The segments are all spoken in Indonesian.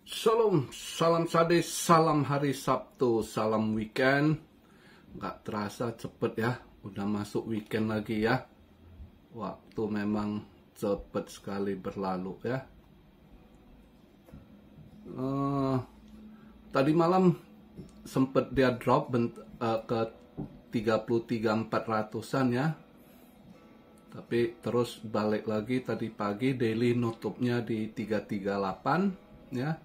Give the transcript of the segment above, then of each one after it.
Shalom, salam sadis, salam hari Sabtu, salam weekend. Gak terasa cepet ya, udah masuk weekend lagi ya. Waktu memang cepet sekali berlalu ya. Tadi malam sempet dia drop ke 33.400-an ya. Tapi terus balik lagi tadi pagi, daily nutupnya di 338 ya.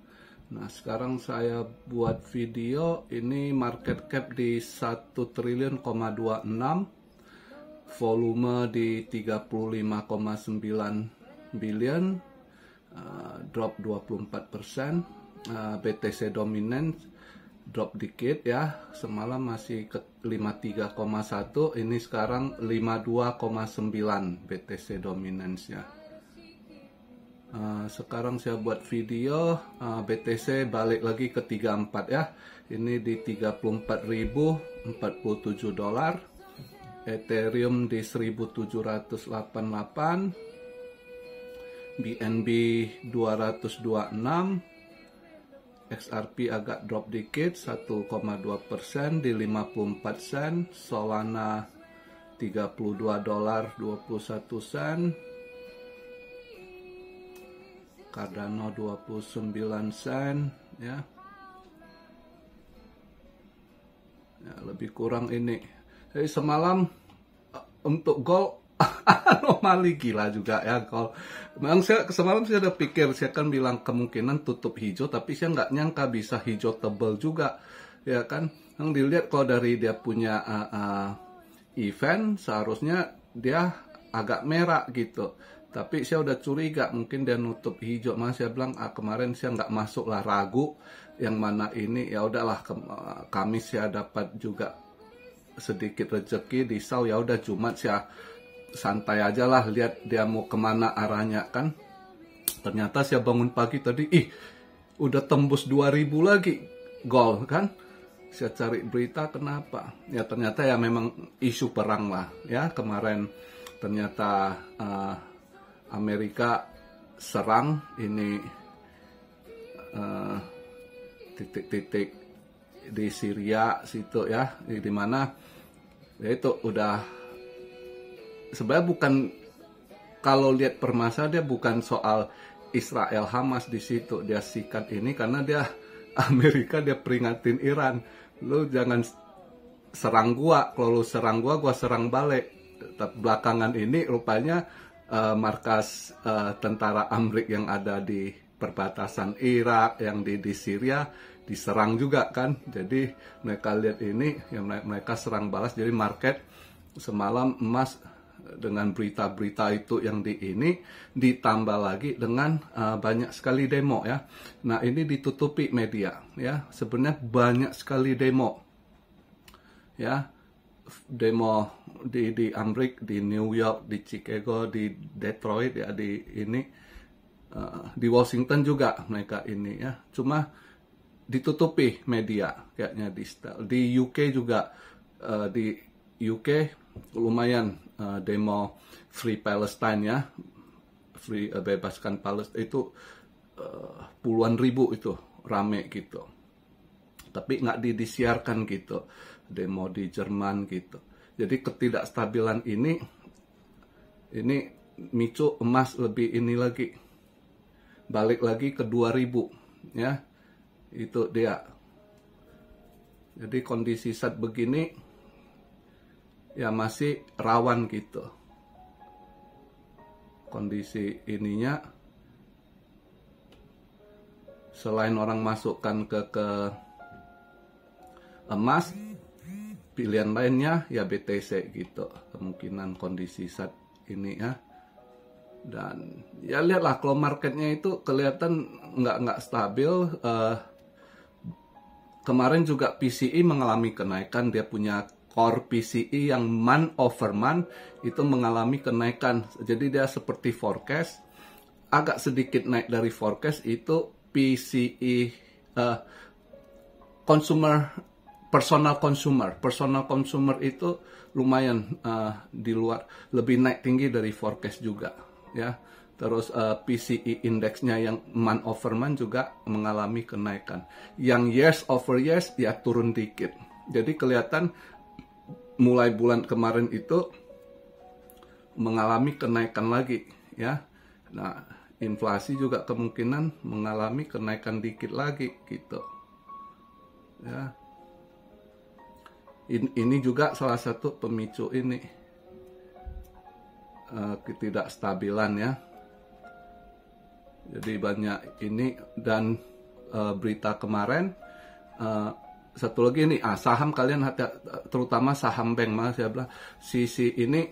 Nah, sekarang saya buat video ini market cap di 1 triliun, 26, volume di 35,9 billion, drop 24%, BTC dominant drop dikit ya, semalam masih ke 53,1, ini sekarang 52,9 BTC dominance-nya. Sekarang saya buat video BTC balik lagi ke 34 ya. Ini di 34.047 dolar. Ethereum di 1788. BNB 226. XRP agak drop dikit 1,2% di 54 sen. Solana 32 dolar 21 sen. Cardano 29 sen ya. Ya, lebih kurang ini. Jadi semalam untuk gold anomali gila juga ya gold. Memang semalam saya udah pikir, saya kan bilang kemungkinan tutup hijau, tapi saya nggak nyangka bisa hijau tebal juga ya kan. Yang dilihat kalau dari dia punya event seharusnya dia agak merah gitu. Tapi saya udah curiga mungkin dia nutup hijau. Mas saya bilang kemarin saya nggak masuk lah, ragu yang mana ini. Ya udahlah, Kamis saya dapat juga sedikit rezeki di SAW. Ya udah Jumat saya santai aja lah, lihat dia mau kemana arahnya kan. Ternyata saya bangun pagi tadi, udah tembus 2000 lagi gold kan. Saya cari berita kenapa. Ya ternyata ya memang isu perang lah ya. Kemarin ternyata Amerika serang ini titik-titik di Syria situ ya, di mana ya itu udah sebenarnya bukan, kalau lihat permasalahan dia bukan soal Israel Hamas di situ, dia sikat ini karena dia Amerika dia peringatin Iran, lu jangan serang gua, kalau lu serang gua serang balik. Tapi belakangan ini rupanya markas tentara Amrik yang ada di perbatasan Irak, yang di Syria diserang juga kan. Jadi mereka lihat ini, ya mereka serang balas. Jadi market semalam emas dengan berita-berita itu yang di ini ditambah lagi dengan banyak sekali demo ya. Nah ini ditutupi media ya. Sebenarnya banyak sekali demo ya. Demo di Amrik, di New York, di Chicago, di Detroit ya, di ini di Washington juga mereka ini ya. Cuma ditutupi media kayaknya di UK juga, di UK lumayan demo Free Palestine ya, free bebaskan Palestina itu puluhan ribu itu rame gitu. Tapi nggak disiarkan gitu, demo di Jerman gitu. Jadi ketidakstabilan ini micu emas lebih ini lagi, balik lagi ke 2000 ya, itu dia. Jadi kondisi saat begini ya masih rawan gitu, kondisi ininya. Selain orang masukkan ke emas, pilihan lainnya ya BTC gitu, kemungkinan kondisi saat ini ya. Dan ya lihatlah kalau marketnya itu kelihatan nggak stabil. Kemarin juga PCE mengalami kenaikan, dia punya core PCE yang month over month itu mengalami kenaikan. Jadi dia seperti forecast, agak sedikit naik dari forecast itu PCE personal consumer itu lumayan di luar, lebih naik tinggi dari forecast juga ya. Terus PCE indeksnya yang month over month juga mengalami kenaikan. Yang years over years ya turun dikit. Jadi kelihatan mulai bulan kemarin itu mengalami kenaikan lagi ya. Nah, inflasi juga kemungkinan mengalami kenaikan dikit lagi gitu. Ya. Ini juga salah satu pemicu ini ketidakstabilan ya. Jadi banyak ini dan berita kemarin satu lagi nih saham kalian terutama saham bank mas saya bilang sisi ini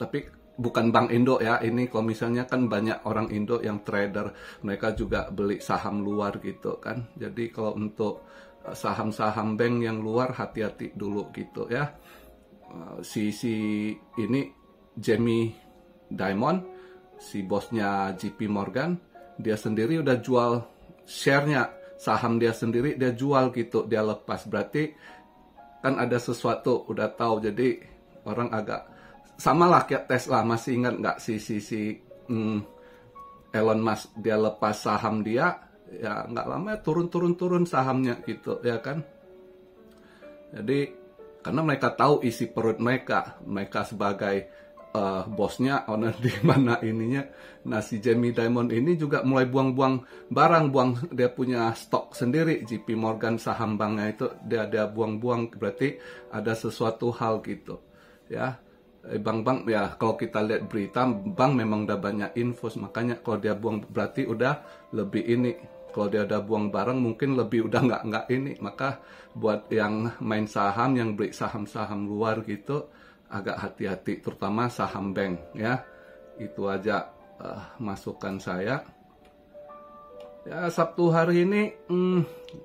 tapi bukan Bank Indo ya, ini kalau misalnya kan banyak orang Indo yang trader, mereka juga beli saham luar gitu kan. Jadi kalau untuk saham-saham bank yang luar hati-hati dulu gitu ya. Si ini Jamie Dimon, si bosnya JP Morgan, dia sendiri udah jual share-nya, saham dia sendiri dia jual gitu, dia lepas. Berarti kan ada sesuatu udah tahu, jadi orang agak sama lah kayak Tesla. Masih ingat nggak si Elon Musk dia lepas saham dia ya nggak lama ya turun sahamnya gitu ya kan. Jadi karena mereka tahu isi perut mereka sebagai bosnya, owner di mana ininya. Nah si Jamie Dimon ini juga mulai buang-buang barang, dia punya stok sendiri JP Morgan saham banknya itu dia buang-buang, berarti ada sesuatu hal gitu ya. Bank-bank ya kalau kita lihat berita bank memang udah banyak info, makanya kalau dia buang berarti udah lebih ini. Kalau dia udah buang barang mungkin lebih udah nggak ini. Maka buat yang main saham, yang beli saham-saham luar gitu agak hati-hati, terutama saham bank ya. Itu aja masukan saya. Ya Sabtu hari ini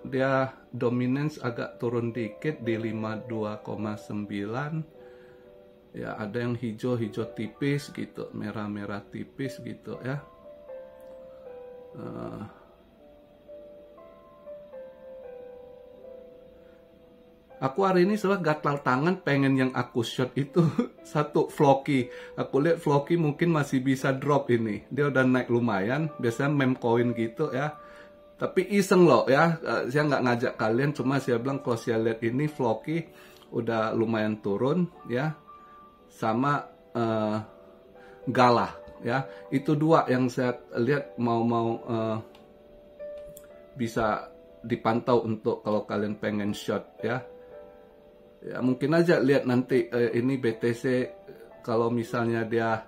dia dominance agak turun dikit di 52,9. Ya ada yang hijau tipis gitu, merah tipis gitu ya. Aku hari ini soalnya gatal tangan pengen yang aku short itu satu Floki. Aku lihat Floki mungkin masih bisa drop ini. Dia udah naik lumayan, biasanya meme coin gitu ya. Tapi iseng loh ya, saya nggak ngajak kalian, cuma saya bilang kalau saya lihat ini Floki udah lumayan turun ya. Sama Gala ya, itu dua yang saya lihat mau bisa dipantau untuk kalau kalian pengen short ya. Ya mungkin aja lihat nanti ini BTC kalau misalnya dia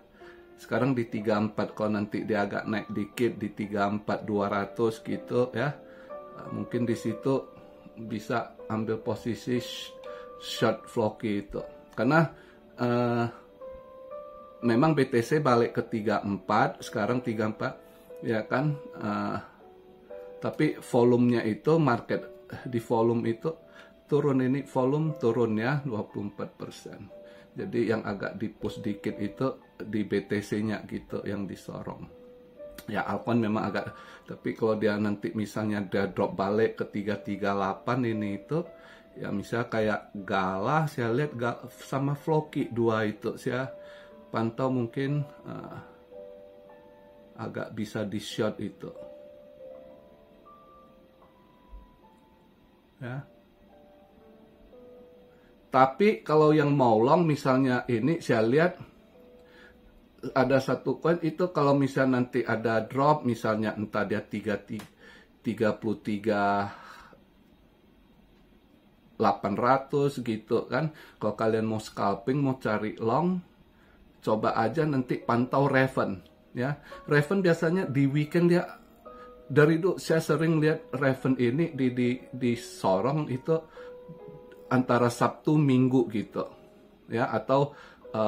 sekarang di 34, kalau nanti dia agak naik dikit di 34.200 gitu ya, mungkin di situ bisa ambil posisi short Floki itu. Karena memang BTC balik ke 34, sekarang 34 ya kan, tapi volumenya itu market di volume itu turun, ini volume turun ya 24%. Jadi yang agak di push dikit itu di BTC-nya gitu yang disorong. Ya Alcon memang agak, tapi kalau dia nanti misalnya dia drop balik ke 338 ini itu ya misalnya kayak Gala, saya lihat sama Floki dua itu saya pantau mungkin agak bisa di short itu ya. Tapi kalau yang mau long misalnya ini saya lihat ada satu coin itu kalau misalnya nanti ada drop misalnya entah dia 33.800 gitu kan. Kalau kalian mau scalping, mau cari long, coba aja nanti pantau Raven ya. Raven biasanya di weekend dia dari itu saya sering lihat Raven ini di sorong itu antara Sabtu Minggu gitu ya, atau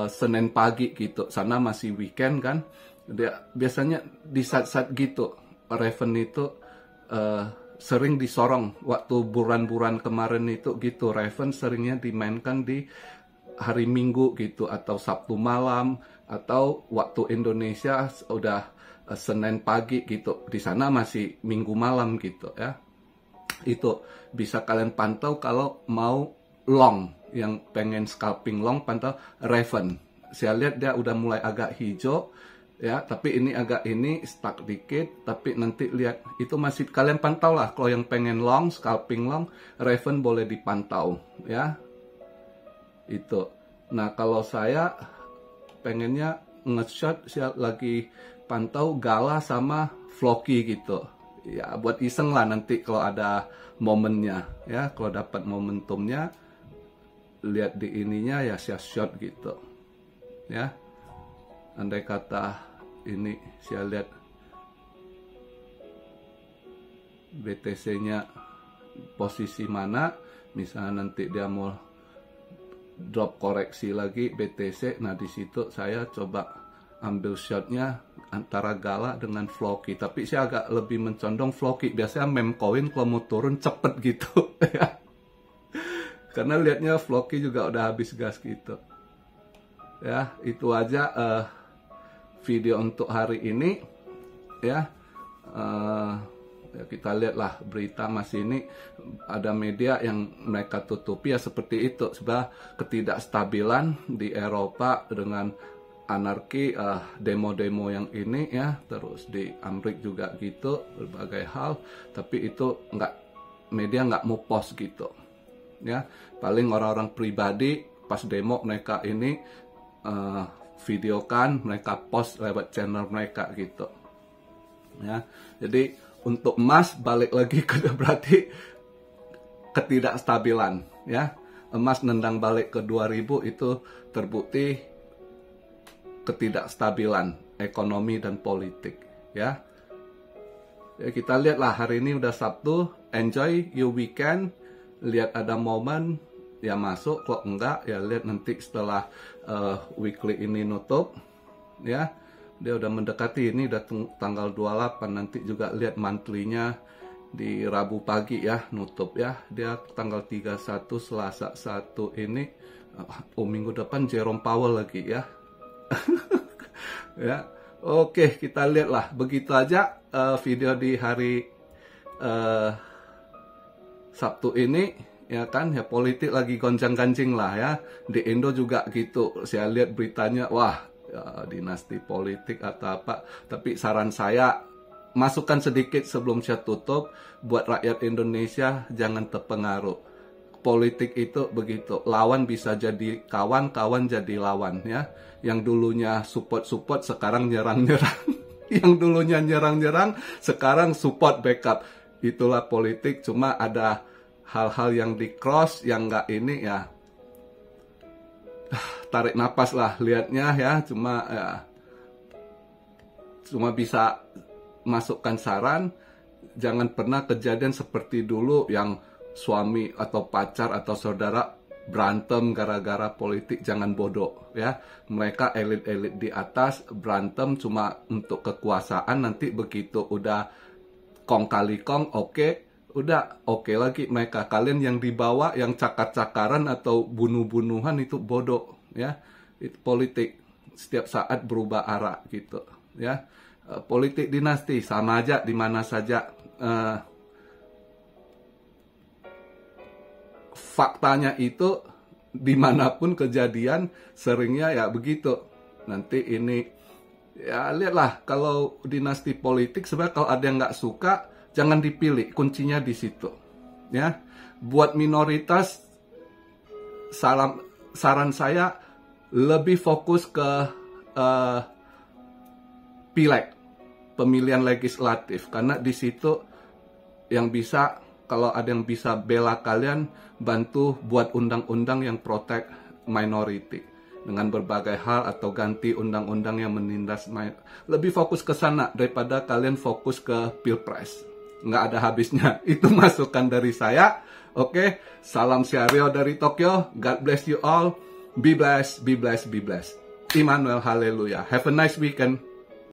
Senin pagi gitu. Sana masih weekend kan. Dia biasanya di saat-saat gitu Raven itu sering disorong. Waktu bulan-bulan kemarin itu gitu, Raven seringnya dimainkan di hari Minggu gitu, atau Sabtu malam, atau waktu Indonesia udah Senin pagi gitu. Di sana masih Minggu malam gitu ya. Itu bisa kalian pantau kalau mau long, yang pengen scalping long, pantau Raven. Saya lihat dia udah mulai agak hijau ya, tapi ini agak stuck dikit, tapi nanti lihat itu masih kalian pantau lah. Kalau yang pengen long, scalping long, Raven boleh dipantau ya. Itu. Nah, kalau saya pengennya nge-shot, saya lagi pantau Gala sama Floki gitu. Ya, buat iseng lah nanti kalau ada momennya ya, kalau dapat momentumnya, lihat di ininya ya saya shot gitu. Ya. Andai kata ini saya lihat BTC-nya posisi mana, misalnya nanti dia mau drop koreksi lagi BTC, nah di situ saya coba ambil shotnya antara Gala dengan Floki, tapi saya agak lebih mencondong Floki. Biasanya meme coin kalau mau turun cepet gitu ya, karena lihatnya Floki juga udah habis gas gitu ya. Itu aja video untuk hari ini ya. Ya kita lihatlah berita masih ini ada media yang mereka tutupi ya seperti itu, sebab ketidakstabilan di Eropa dengan anarki, demo-demo yang ini ya, terus di Amerika juga gitu, berbagai hal, tapi itu media nggak mau post gitu ya. Paling orang-orang pribadi pas demo mereka ini videokan, mereka post lewat channel mereka gitu ya. Jadi untuk emas balik lagi ke berarti ketidakstabilan ya. Emas nendang balik ke 2000 itu terbukti ketidakstabilan ekonomi dan politik ya. Ya kita lihatlah hari ini udah Sabtu, enjoy your weekend, lihat ada momen ya masuk, kok enggak ya lihat nanti setelah weekly ini nutup ya. Dia udah mendekati, ini udah tanggal 28, nanti juga lihat monthly-nya di Rabu pagi ya nutup ya. Dia tanggal 31 Selasa 1 ini, minggu depan Jerome Powell lagi ya. Ya. Oke, kita lihatlah, begitu aja video di hari Sabtu ini ya kan, ya politik lagi goncang-gancing lah ya. Di Indo juga gitu, saya lihat beritanya, wah ya, dinasti politik atau apa. Tapi saran saya, masukkan sedikit sebelum saya tutup, buat rakyat Indonesia jangan terpengaruh. Politik itu begitu, lawan bisa jadi kawan, kawan jadi lawan ya. Yang dulunya support-support sekarang nyerang-nyerang. Yang dulunya nyerang-nyerang sekarang support backup. Itulah politik, cuma ada hal-hal yang di cross, yang nggak ini ya, tarik napas lah lihatnya ya. Cuma bisa masukkan saran, jangan pernah kejadian seperti dulu yang suami atau pacar atau saudara berantem gara-gara politik. Jangan bodoh ya. Mereka elit-elit di atas berantem cuma untuk kekuasaan, nanti begitu udah kong kali kong, udah oke lagi mereka. Kalian yang di bawah, yang cakar-cakaran atau bunuh-bunuhan itu bodoh ya. Itu politik setiap saat berubah arah gitu ya. Politik dinasti sama aja di mana saja. Faktanya itu dimanapun kejadian seringnya ya begitu. Nanti ini ya lihatlah, kalau dinasti politik sebenarnya kalau ada yang nggak suka jangan dipilih, kuncinya di situ ya. Buat minoritas saran saya lebih fokus ke pileg, pemilihan legislatif, karena di situ yang bisa, kalau ada yang bisa bela kalian, bantu buat undang-undang yang protect minority dengan berbagai hal, atau ganti undang-undang yang menindas lebih fokus ke sana daripada kalian fokus ke pilpres. Nggak ada habisnya. Itu masukan dari saya. Oke, salam Syario dari Tokyo. God bless you all. Be blessed, be blessed, be blessed. Immanuel, haleluya. Have a nice weekend.